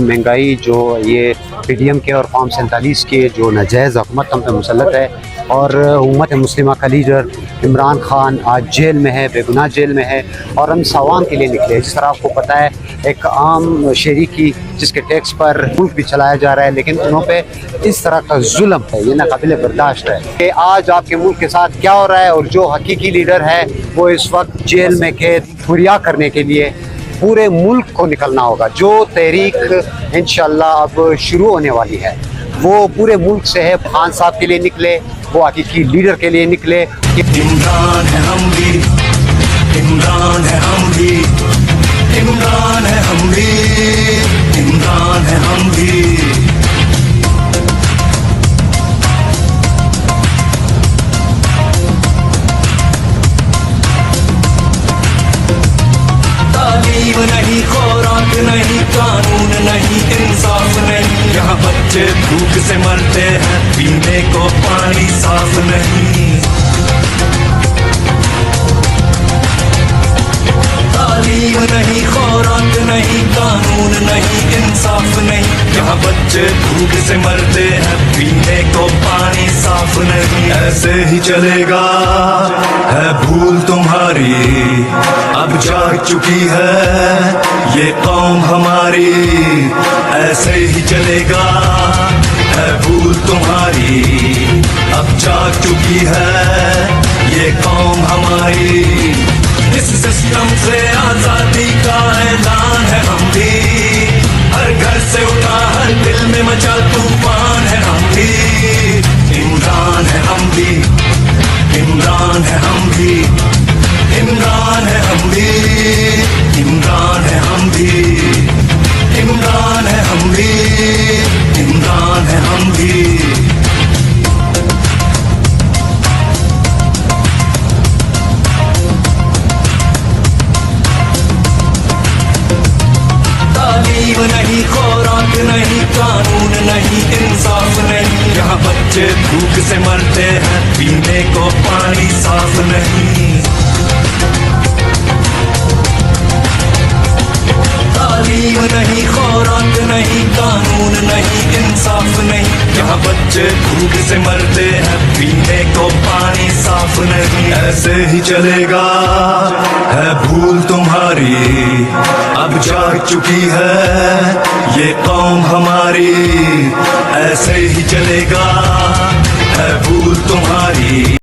महंगाई जो ये पीडीएम के और फॉर्म 47 के जो नाजायज़ हुकूमत हम पे मुसल्लत है और उम्मत मुस्लिमा का लीडर इमरान खान आज जेल में है, बेगुनाह जेल में है और हम सवाम के लिए निकले। जिस तरह आपको पता है एक आम शहरी की जिसके टैक्स पर मुल्क भी चलाया जा रहा है, लेकिन उन पे इस तरह का जुल्म है, ये नाकाबिले बर्दाश्त है कि आज आपके मुल्क के साथ क्या हो रहा है। और जो हकीकी लीडर है वो इस वक्त जेल में कैद हुर्रिया करने के लिए पूरे मुल्क को निकलना होगा। जो तहरीक इंशाअल्लाह अब शुरू होने वाली है वो पूरे मुल्क से है। खान साहब के लिए निकले, वो हकीकी लीडर के लिए निकले। इमरान है हम भी, इमरान है हम भी, इमरान है हम भी, इमरान है हम भी। तालीम नहीं, खुराक नहीं, कानून नहीं, इंसाफ नहीं, यहाँ बच्चे भूख से मरते हैं, पीने को पानी साफ नहीं। तालीम नहीं, खुराक नहीं, कानून नहीं, इंसाफ नहीं, यहाँ बच्चे भूख से मरते हैं, पीने को पानी साफ नहीं। ऐसे ही चलेगा है भूल तुम्हारी, अब जाग चुकी है ये कौम हमारी। ऐसे ही चलेगा है भूल तुम्हारी, अब जाग चुकी है ये कौम हमारी। इस सिस्टम से आजादी का ऐलान है हम भी, हर घर से उठा हर दिल में मचा तूफान है हम भी। इमरान है हम भी, इमरान है हम भी, इमरान है हम भी, इमरान है हम भी, इमरान है हम भी, इमरान है हम भी। तालीम नहीं, खुराक नहीं, कानून नहीं, इंसाफ नहीं, यहाँ बच्चे भूख से मरते हैं, पीने को पानी साफ नहीं। तालीम नहीं, खुराक नहीं, कानून नहीं, इंसाफ नहीं, यहाँ बच्चे भूख से मरते हैं, पीने को पानी साफ नहीं। ऐसे ही चलेगा है भूल तुम्हारी, अब जाग चुकी है ये कौम हमारी। ऐसे ही चलेगा है भूल तुम्हारी।